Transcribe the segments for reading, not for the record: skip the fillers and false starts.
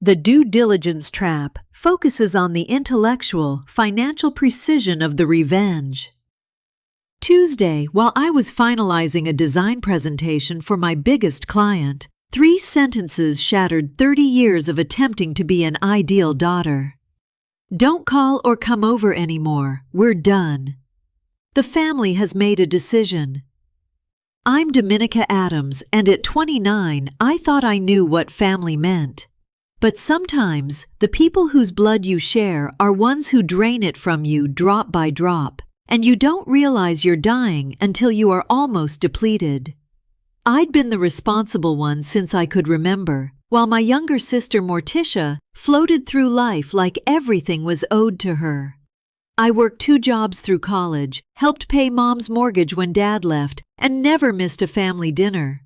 The Due Diligence Trap focuses on the intellectual, financial precision of the revenge. Tuesday, while I was finalizing a design presentation for my biggest client, 3 sentences shattered 30 years of attempting to be an ideal daughter. Don't call or come over anymore. We're done. The family has made a decision. I'm Dominica Adams, and at 29, I thought I knew what family meant. But sometimes, the people whose blood you share are ones who drain it from you drop by drop, and you don't realize you're dying until you are almost depleted. I'd been the responsible one since I could remember, while my younger sister Morticia floated through life like everything was owed to her. I worked 2 jobs through college, helped pay Mom's mortgage when Dad left, and never missed a family dinner.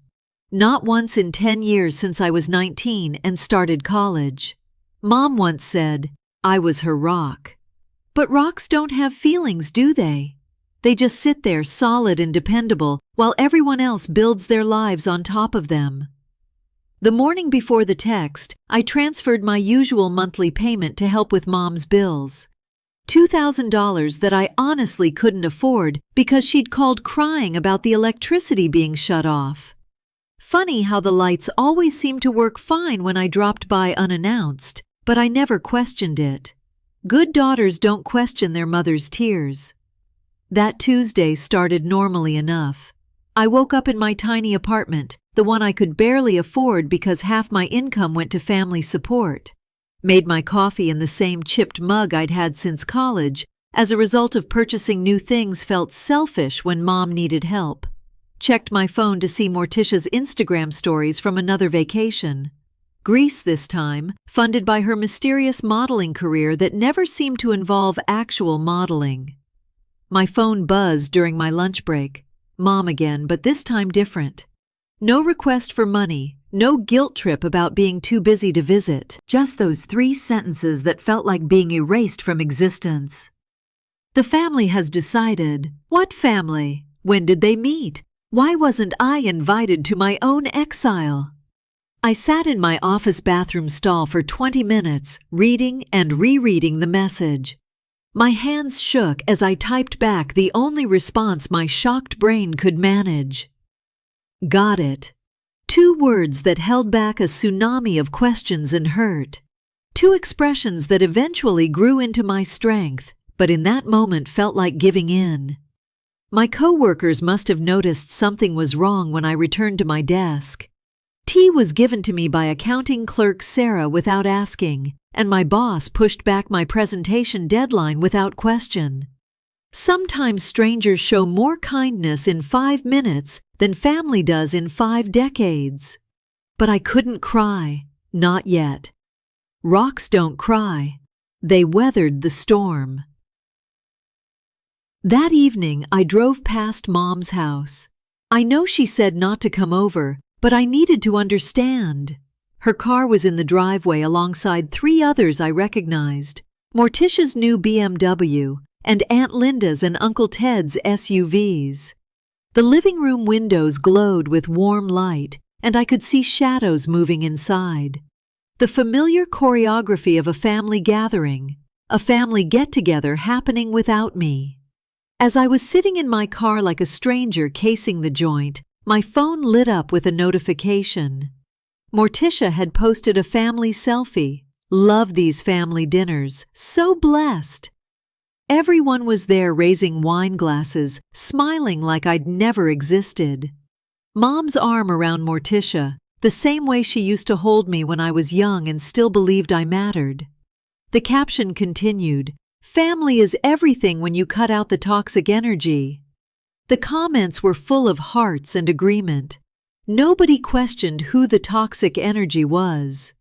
Not once in 10 years since I was 19 and started college. Mom once said, I was her rock. But rocks don't have feelings, do they? They just sit there solid and dependable while everyone else builds their lives on top of them. The morning before the text, I transferred my usual monthly payment to help with Mom's bills. $2,000 that I honestly couldn't afford because she'd called crying about the electricity being shut off. Funny how the lights always seemed to work fine when I dropped by unannounced, but I never questioned it. Good daughters don't question their mother's tears. That Tuesday started normally enough. I woke up in my tiny apartment, the one I could barely afford because half my income went to family support. Made my coffee in the same chipped mug I'd had since college. As a result of purchasing new things, felt selfish when Mom needed help. Checked my phone to see Morticia's Instagram stories from another vacation. Greece this time, funded by her mysterious modeling career that never seemed to involve actual modeling. My phone buzzed during my lunch break. Mom again, but this time different. No request for money, no guilt trip about being too busy to visit. Just those 3 sentences that felt like being erased from existence. The family has decided. What family? When did they meet? Why wasn't I invited to my own exile? I sat in my office bathroom stall for 20 minutes, reading and rereading the message. My hands shook as I typed back the only response my shocked brain could manage. Got it. 2 words that held back a tsunami of questions and hurt. 2 expressions that eventually grew into my strength, but in that moment felt like giving in. My coworkers must have noticed something was wrong when I returned to my desk. Tea was given to me by accounting clerk Sarah without asking, and my boss pushed back my presentation deadline without question. Sometimes strangers show more kindness in 5 minutes than family does in 5 decades. But I couldn't cry, not yet. Rocks don't cry. They weathered the storm. That evening, I drove past Mom's house. I know she said not to come over, but I needed to understand. Her car was in the driveway alongside 3 others I recognized, Morticia's new BMW, and Aunt Linda's and Uncle Ted's SUVs. The living room windows glowed with warm light, and I could see shadows moving inside. The familiar choreography of a family gathering, a family get-together happening without me. As I was sitting in my car like a stranger casing the joint, my phone lit up with a notification. Morticia had posted a family selfie. Love these family dinners. So blessed. Everyone was there raising wine glasses, smiling like I'd never existed. Mom's arm around Morticia, the same way she used to hold me when I was young and still believed I mattered. The caption continued, "Family is everything when you cut out the toxic energy." The comments were full of hearts and agreement. Nobody questioned who the toxic energy was.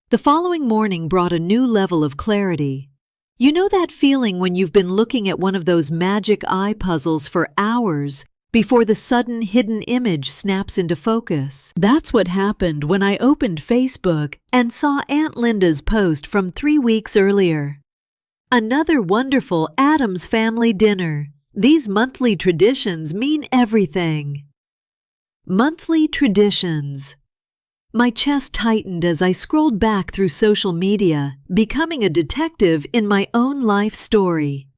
The following morning brought a new level of clarity. You know that feeling when you've been looking at one of those magic eye puzzles for hours before the sudden hidden image snaps into focus? That's what happened when I opened Facebook and saw Aunt Linda's post from 3 weeks earlier. Another wonderful Addams family dinner. These monthly traditions mean everything. Monthly traditions. My chest tightened as I scrolled back through social media, becoming a detective in my own life story.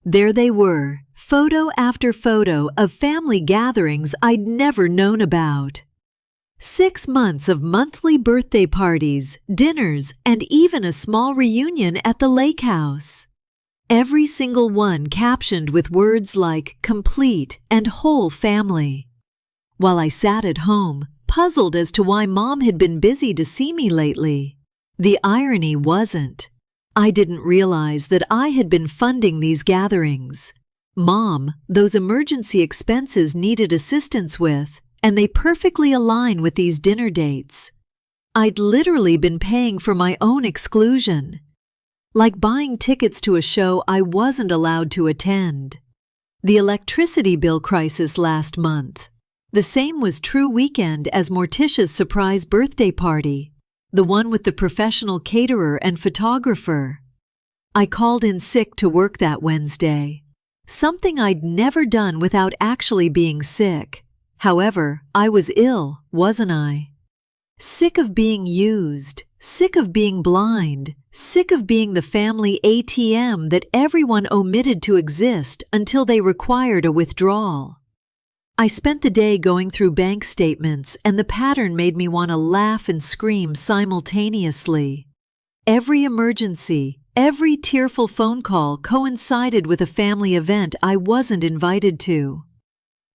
There they were, photo after photo of family gatherings I'd never known about. 6 months of monthly birthday parties, dinners, and even a small reunion at the lake house. Every single one captioned with words like complete and whole family. While I sat at home, puzzled as to why Mom had been busy to see me lately. The irony wasn't. I didn't realize that I had been funding these gatherings. Mom, those emergency expenses needed assistance with, and they perfectly align with these dinner dates. I'd literally been paying for my own exclusion. Like buying tickets to a show I wasn't allowed to attend. The electricity bill crisis last month. The same was true weekend as Morticia's surprise birthday party, the one with the professional caterer and photographer. I called in sick to work that Wednesday. Something I'd never done without actually being sick. However, I was ill, wasn't I? Sick of being used, sick of being blind, sick of being the family ATM that everyone omitted to exist until they required a withdrawal. I spent the day going through bank statements, and the pattern made me want to laugh and scream simultaneously. Every emergency, every tearful phone call coincided with a family event I wasn't invited to.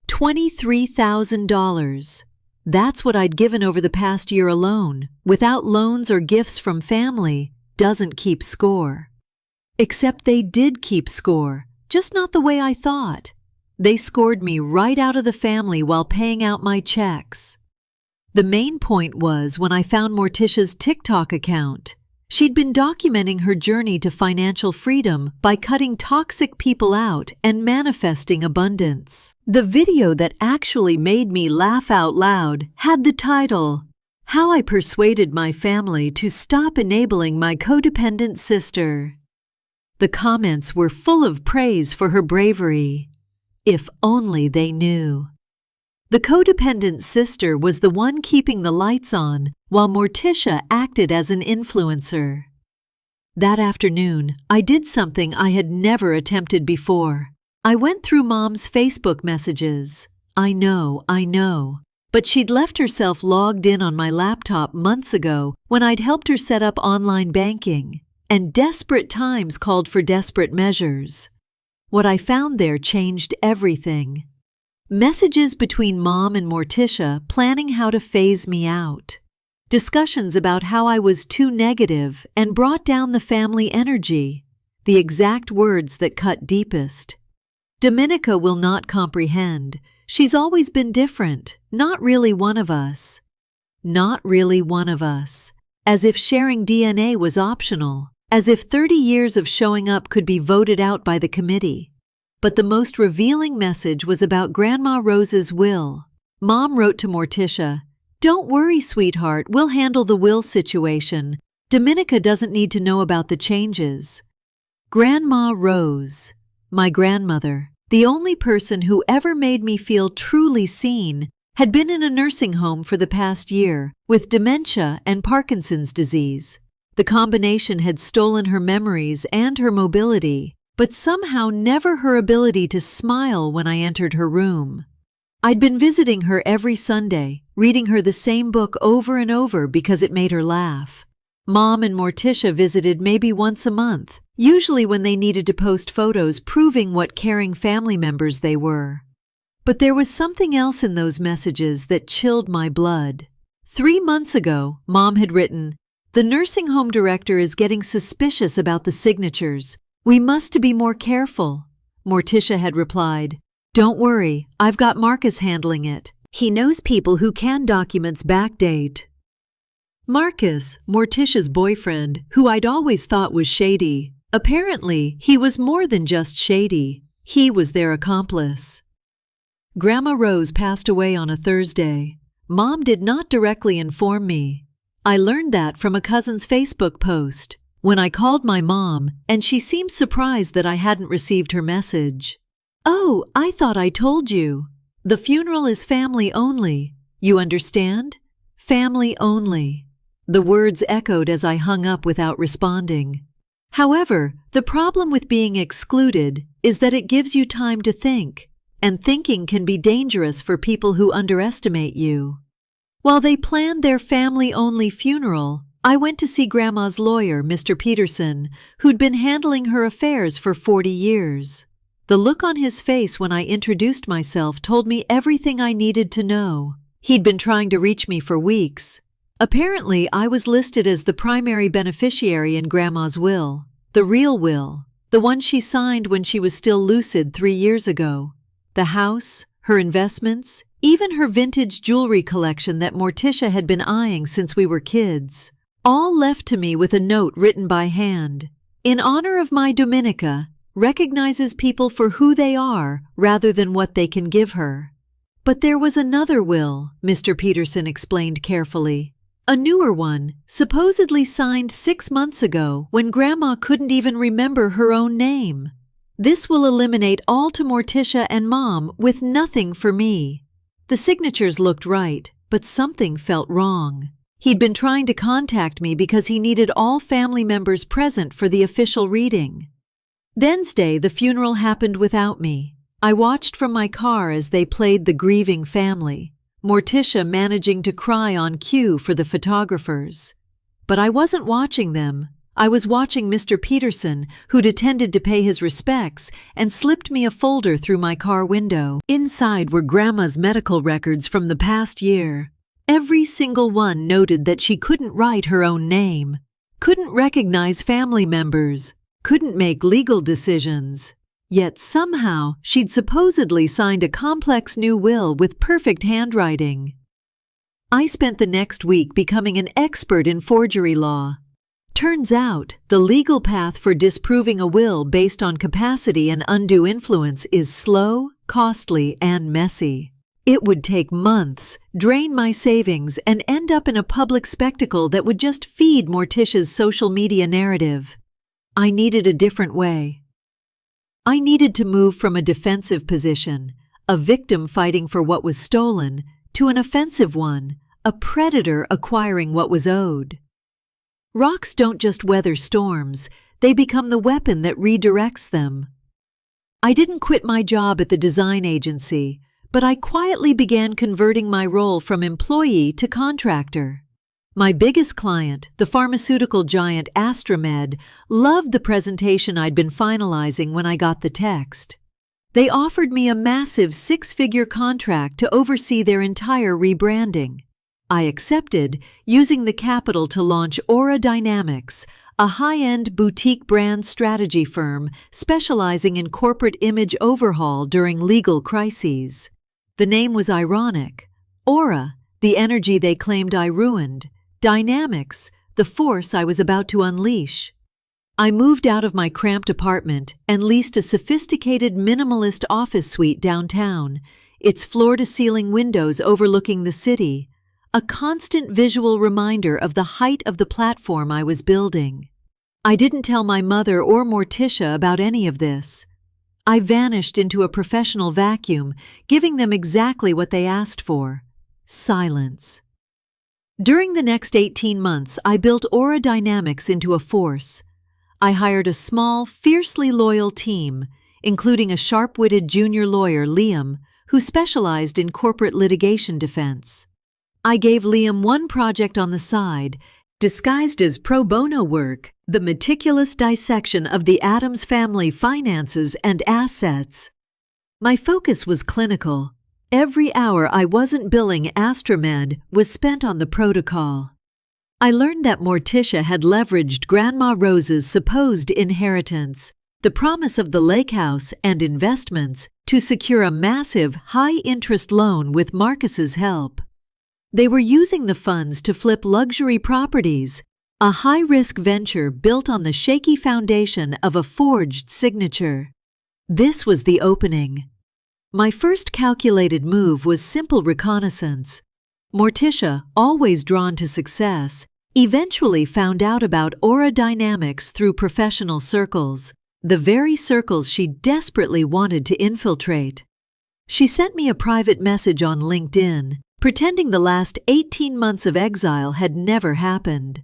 $23,000. That's what I'd given over the past year alone, without loans or gifts from family, doesn't keep score. Except they did keep score, just not the way I thought. They scored me right out of the family while paying out my checks. The main point was when I found Morticia's TikTok account. She'd been documenting her journey to financial freedom by cutting toxic people out and manifesting abundance. The video that actually made me laugh out loud had the title, "How I Persuaded My Family to Stop Enabling My Codependent Sister." The comments were full of praise for her bravery. If only they knew. The codependent sister was the one keeping the lights on, while Morticia acted as an influencer. That afternoon, I did something I had never attempted before. I went through Mom's Facebook messages. I know, but she'd left herself logged in on my laptop months ago when I'd helped her set up online banking, and desperate times called for desperate measures. What I found there changed everything. Messages between Mom and Morticia planning how to phase me out. Discussions about how I was too negative and brought down the family energy. The exact words that cut deepest. Dominica will not comprehend. She's always been different, not really one of us. Not really one of us. As if sharing DNA was optional. As if 30 years of showing up could be voted out by the committee. But the most revealing message was about Grandma Rose's will. Mom wrote to Morticia, "Don't worry, sweetheart, we'll handle the will situation. Dominica doesn't need to know about the changes." Grandma Rose, my grandmother, the only person who ever made me feel truly seen, had been in a nursing home for the past year with dementia and Parkinson's disease. The combination had stolen her memories and her mobility, but somehow never her ability to smile when I entered her room. I'd been visiting her every Sunday, reading her the same book over and over because it made her laugh. Mom and Morticia visited maybe once a month, usually when they needed to post photos proving what caring family members they were. But there was something else in those messages that chilled my blood. 3 months ago, Mom had written, "The nursing home director is getting suspicious about the signatures. We must be more careful." Morticia had replied, "Don't worry, I've got Marcus handling it. He knows people who can documents backdate." Marcus, Morticia's boyfriend, who I'd always thought was shady. Apparently, he was more than just shady. He was their accomplice. Grandma Rose passed away on a Thursday. Mom did not directly inform me. I learned that from a cousin's Facebook post when I called my mom, and she seemed surprised that I hadn't received her message. "Oh, I thought I told you. The funeral is family only. You understand? Family only. The words echoed as I hung up without responding. However, the problem with being excluded is that it gives you time to think, and thinking can be dangerous for people who underestimate you. While they planned their family-only funeral, I went to see Grandma's lawyer, Mr. Peterson, who'd been handling her affairs for 40 years. The look on his face when I introduced myself told me everything I needed to know. He'd been trying to reach me for weeks. Apparently, I was listed as the primary beneficiary in Grandma's will, the real will, the one she signed when she was still lucid 3 years ago. The house, her investments, even her vintage jewelry collection that Morticia had been eyeing since we were kids, all left to me with a note written by hand. In honor of my Dominica, recognizes people for who they are rather than what they can give her. But there was another will, Mr. Peterson explained carefully. A newer one, supposedly signed 6 months ago when Grandma couldn't even remember her own name. This will eliminate all to Morticia and Mom with nothing for me. The signatures looked right, but something felt wrong. He'd been trying to contact me because he needed all family members present for the official reading. Wednesday, the funeral happened without me. I watched from my car as they played The Grieving Family, Morticia managing to cry on cue for the photographers. But I wasn't watching them. I was watching Mr. Peterson, who'd attended to pay his respects and slipped me a folder through my car window. Inside were Grandma's medical records from the past year. Every single one noted that she couldn't write her own name, couldn't recognize family members, couldn't make legal decisions. Yet somehow she'd supposedly signed a complex new will with perfect handwriting. I spent the next week becoming an expert in forgery law. Turns out, the legal path for disproving a will based on capacity and undue influence is slow, costly, and messy. It would take months, drain my savings, and end up in a public spectacle that would just feed Morticia's social media narrative. I needed a different way. I needed to move from a defensive position, a victim fighting for what was stolen, to an offensive one, a predator acquiring what was owed. Rocks don't just weather storms, they become the weapon that redirects them. I didn't quit my job at the design agency, but I quietly began converting my role from employee to contractor. My biggest client, the pharmaceutical giant AstraMed, loved the presentation I'd been finalizing when I got the text. They offered me a massive 6-figure contract to oversee their entire rebranding. I accepted, using the capital to launch Aura Dynamics, a high-end boutique brand strategy firm specializing in corporate image overhaul during legal crises. The name was ironic. Aura, the energy they claimed I ruined. Dynamics, the force I was about to unleash. I moved out of my cramped apartment and leased a sophisticated minimalist office suite downtown, its floor-to-ceiling windows overlooking the city, a constant visual reminder of the height of the platform I was building. I didn't tell my mother or Morticia about any of this. I vanished into a professional vacuum, giving them exactly what they asked for: silence. During the next 18 months, I built Aura Dynamics into a force. I hired a small, fiercely loyal team, including a sharp-witted junior lawyer, Liam, who specialized in corporate litigation defense. I gave Liam one project on the side, disguised as pro bono work, the meticulous dissection of the Adams family finances and assets. My focus was clinical. Every hour I wasn't billing AstraMed was spent on the protocol. I learned that Morticia had leveraged Grandma Rose's supposed inheritance, the promise of the lake house and investments, to secure a massive, high-interest loan with Marcus's help. They were using the funds to flip luxury properties, a high-risk venture built on the shaky foundation of a forged signature. This was the opening. My first calculated move was simple reconnaissance. Morticia, always drawn to success, eventually found out about Aura Dynamics through professional circles, the very circles she desperately wanted to infiltrate. She sent me a private message on LinkedIn, pretending the last 18 months of exile had never happened.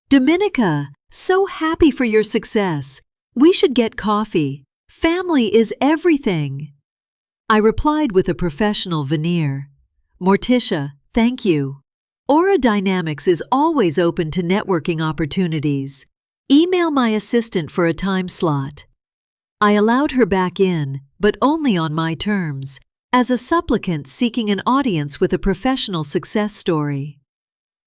"Dominica, so happy for your success. We should get coffee. Family is everything." I replied with a professional veneer. "Morticia, thank you. Aura Dynamics is always open to networking opportunities. Email my assistant for a time slot." I allowed her back in, but only on my terms, as a supplicant seeking an audience with a professional success story.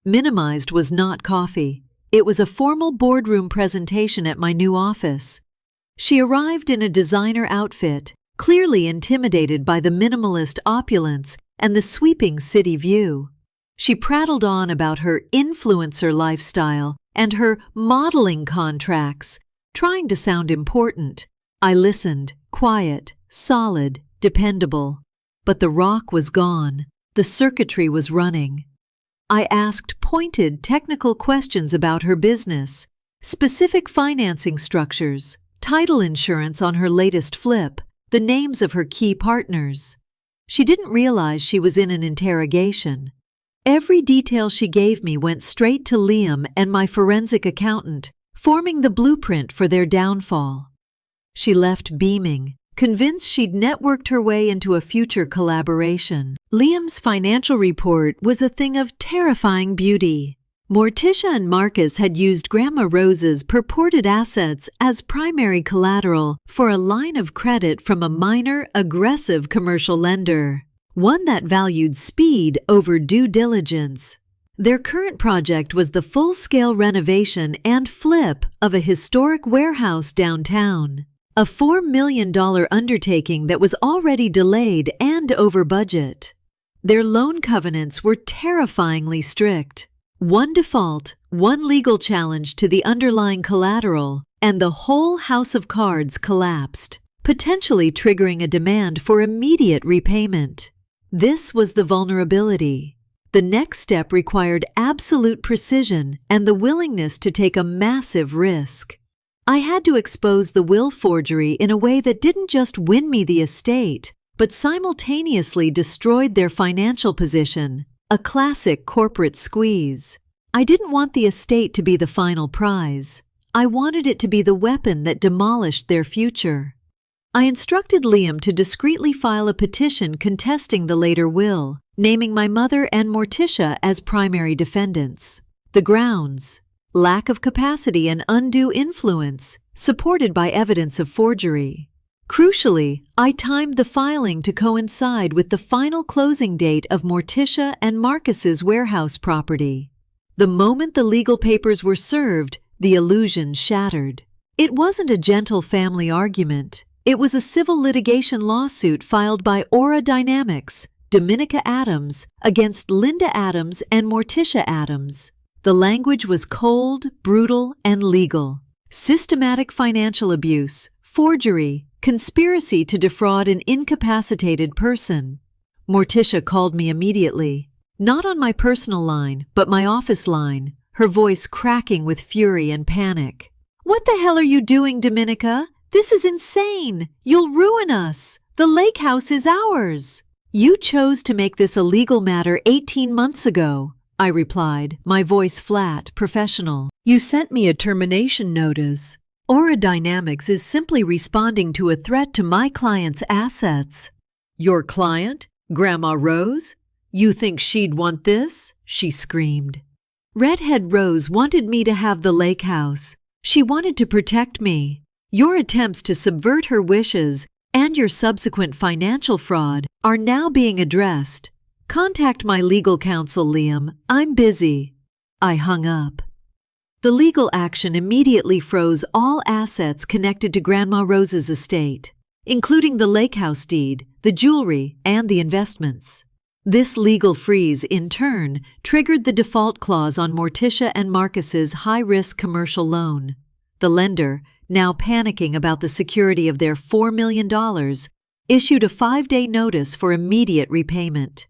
Minimized was not coffee. It was a formal boardroom presentation at my new office. She arrived in a designer outfit, clearly intimidated by the minimalist opulence and the sweeping city view. She prattled on about her influencer lifestyle and her modeling contracts, trying to sound important. I listened, quiet, solid, dependable. But the rock was gone. The circuitry was running. I asked pointed, technical questions about her business, specific financing structures, title insurance on her latest flip, the names of her key partners. She didn't realize she was in an interrogation. Every detail she gave me went straight to Liam and my forensic accountant, forming the blueprint for their downfall. She left beaming, convinced she'd networked her way into a future collaboration. Liam's financial report was a thing of terrifying beauty. Morticia and Marcus had used Grandma Rose's purported assets as primary collateral for a line of credit from a minor, aggressive commercial lender, one that valued speed over due diligence. Their current project was the full-scale renovation and flip of a historic warehouse downtown, a $4 million undertaking that was already delayed and over budget. Their loan covenants were terrifyingly strict. One default, one legal challenge to the underlying collateral, and the whole house of cards collapsed, potentially triggering a demand for immediate repayment. This was the vulnerability. The next step required absolute precision and the willingness to take a massive risk. I had to expose the will forgery in a way that didn't just win me the estate, but simultaneously destroyed their financial position, a classic corporate squeeze. I didn't want the estate to be the final prize. I wanted it to be the weapon that demolished their future. I instructed Liam to discreetly file a petition contesting the later will, naming my mother and Morticia as primary defendants. The grounds: lack of capacity and undue influence, supported by evidence of forgery. Crucially, I timed the filing to coincide with the final closing date of Morticia and Marcus's warehouse property. The moment the legal papers were served, the illusion shattered. It wasn't a gentle family argument. It was a civil litigation lawsuit filed by Aura Dynamics, Dominica Adams, against Linda Adams and Morticia Adams. The language was cold, brutal, and legal. Systematic financial abuse, forgery, conspiracy to defraud an incapacitated person. Morticia called me immediately, not on my personal line, but my office line, her voice cracking with fury and panic. "What the hell are you doing, Dominica? This is insane! You'll ruin us! The lake house is ours!" "You chose to make this a legal matter 18 months ago," I replied, my voice flat, professional. "You sent me a termination notice. Aura Dynamics is simply responding to a threat to my client's assets." "Your client? Grandma Rose? You think she'd want this?" she screamed. "Redhead Rose wanted me to have the lake house. She wanted to protect me. Your attempts to subvert her wishes and your subsequent financial fraud are now being addressed. Contact my legal counsel, Liam. I'm busy." I hung up. The legal action immediately froze all assets connected to Grandma Rose's estate, including the lake house deed, the jewelry, and the investments. This legal freeze, in turn, triggered the default clause on Morticia and Marcus's high-risk commercial loan. The lender, now panicking about the security of their $4 million, issued a 5-day notice for immediate repayment.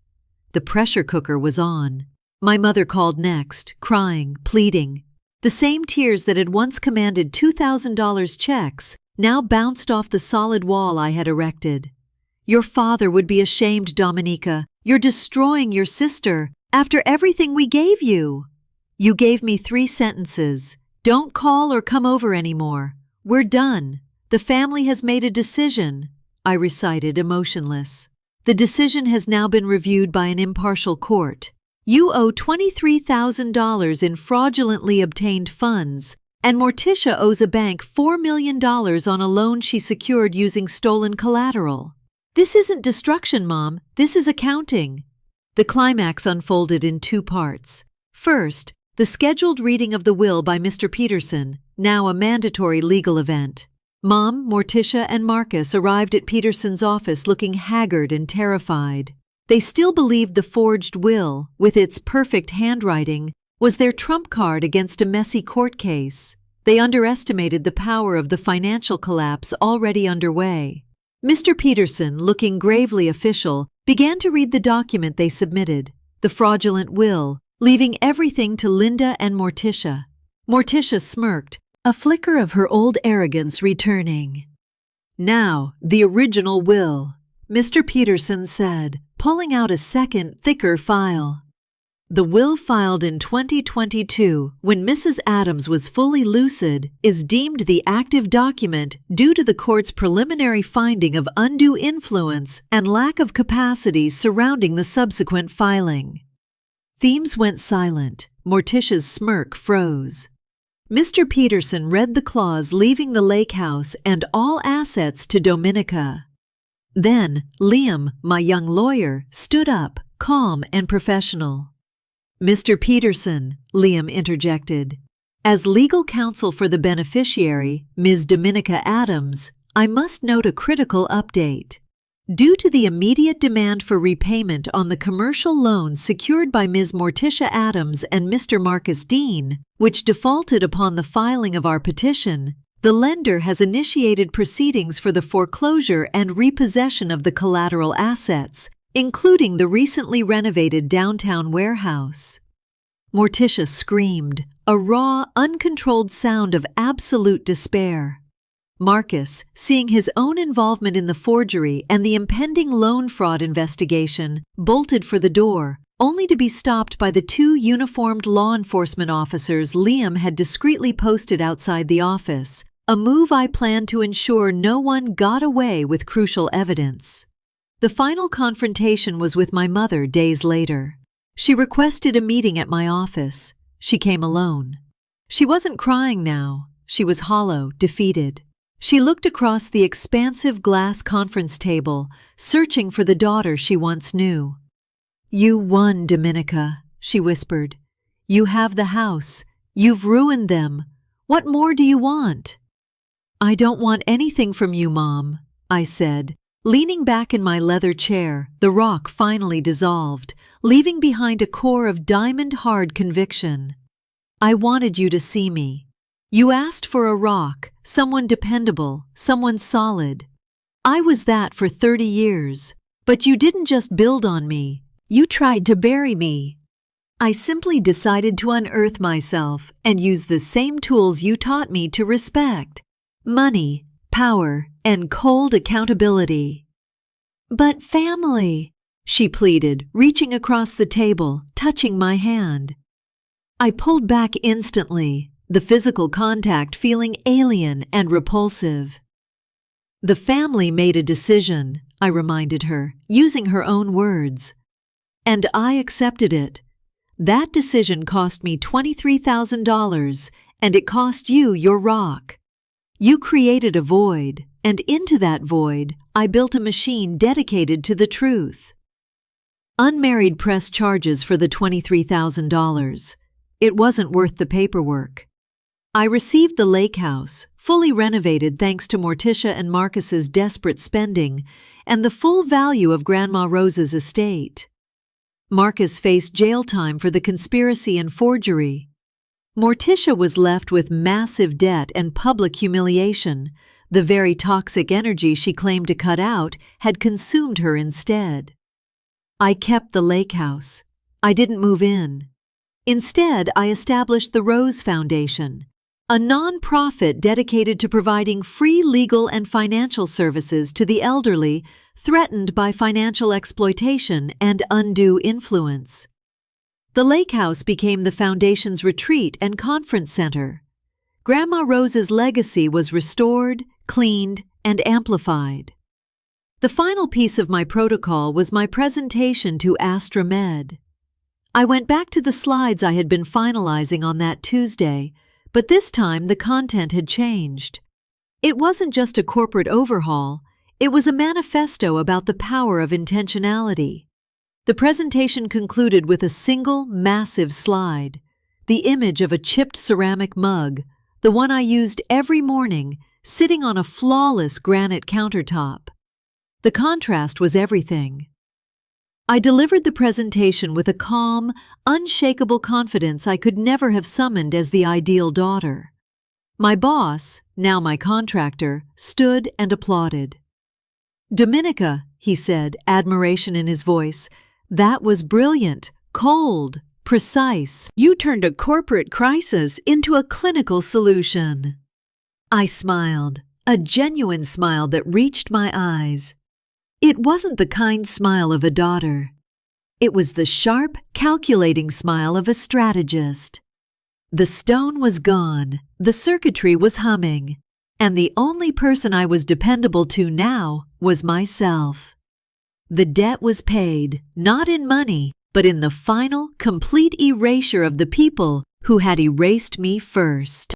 The pressure cooker was on. My mother called next, crying, pleading. The same tears that had once commanded $2,000 checks now bounced off the solid wall I had erected. Your father would be ashamed, Dominica. You're destroying your sister after everything we gave you. You gave me 3 sentences. Don't call or come over anymore. We're done. The family has made a decision, I recited, emotionless. The decision has now been reviewed by an impartial court. You owe $23,000 in fraudulently obtained funds, and Morticia owes a bank $4 million on a loan she secured using stolen collateral. This isn't destruction, Mom. This is accounting. The climax unfolded in 2 parts. First, the scheduled reading of the will by Mr. Peterson, now a mandatory legal event. Mom, Morticia, and Marcus arrived at Peterson's office looking haggard and terrified. They still believed the forged will, with its perfect handwriting, was their trump card against a messy court case. They underestimated the power of the financial collapse already underway. Mr. Peterson, looking gravely official, began to read the document they submitted, the fraudulent will, leaving everything to Linda and Morticia. Morticia smirked, a flicker of her old arrogance returning. Now, the original will, Mr. Peterson said, pulling out a second, thicker file. The will filed in 2022, when Mrs. Adams was fully lucid, is deemed the active document due to the court's preliminary finding of undue influence and lack of capacity surrounding the subsequent filing. Themes went silent. Morticia's smirk froze. Mr. Peterson read the clause leaving the lake house and all assets to Dominica. Then, Liam, my young lawyer, stood up, calm and professional. Mr. Peterson, Liam interjected, as legal counsel for the beneficiary, Ms. Dominica Adams, I must note a critical update. Due to the immediate demand for repayment on the commercial loan secured by Ms. Morticia Adams and Mr. Marcus Dean, which defaulted upon the filing of our petition, the lender has initiated proceedings for the foreclosure and repossession of the collateral assets, including the recently renovated downtown warehouse. Morticia screamed, a raw, uncontrolled sound of absolute despair. Marcus, seeing his own involvement in the forgery and the impending loan fraud investigation, bolted for the door, only to be stopped by the 2 uniformed law enforcement officers Liam had discreetly posted outside the office, a move I planned to ensure no one got away with crucial evidence. The final confrontation was with my mother days later. She requested a meeting at my office. She came alone. She wasn't crying now. She was hollow, defeated. She looked across the expansive glass conference table, searching for the daughter she once knew. You won, Dominica, she whispered. You have the house. You've ruined them. What more do you want? I don't want anything from you, Mom, I said. Leaning back in my leather chair, the rock finally dissolved, leaving behind a core of diamond-hard conviction. I wanted you to see me. You asked for a rock, someone dependable, someone solid. I was that for 30 years, but you didn't just build on me. You tried to bury me. I simply decided to unearth myself and use the same tools you taught me to respect: money, power, and cold accountability. But family, she pleaded, reaching across the table, touching my hand. I pulled back instantly, the physical contact feeling alien and repulsive. The family made a decision, I reminded her, using her own words. And I accepted it. That decision cost me $23,000, and it cost you your rock. You created a void, and into that void, I built a machine dedicated to the truth. Unmarried pressed charges for the $23,000. It wasn't worth the paperwork. I received the lake house, fully renovated thanks to Morticia and Marcus's desperate spending, and the full value of Grandma Rose's estate. Marcus faced jail time for the conspiracy and forgery. Morticia was left with massive debt and public humiliation. The very toxic energy she claimed to cut out had consumed her instead. I kept the lake house. I didn't move in. Instead, I established the Rose Foundation. a nonprofit dedicated to providing free legal and financial services to the elderly threatened by financial exploitation and undue influence. The lake house became the foundation's retreat and conference center. Grandma Rose's legacy was restored, cleaned, and amplified. The final piece of my protocol was my presentation to Astra Med. I went back to the slides I had been finalizing on that Tuesday, but this time the content had changed. It wasn't just a corporate overhaul, it was a manifesto about the power of intentionality. The presentation concluded with a single massive slide, the image of a chipped ceramic mug, the one I used every morning, sitting on a flawless granite countertop. The contrast was everything. I delivered the presentation with a calm, unshakable confidence I could never have summoned as the ideal daughter. My boss, now my contractor, stood and applauded. "Dominica," he said, admiration in his voice, "that was brilliant, cold, precise. You turned a corporate crisis into a clinical solution." I smiled, a genuine smile that reached my eyes. It wasn't the kind smile of a daughter. It was the sharp, calculating smile of a strategist. The stone was gone, the circuitry was humming, and the only person I was dependable to now was myself. The debt was paid, not in money, but in the final, complete erasure of the people who had erased me first.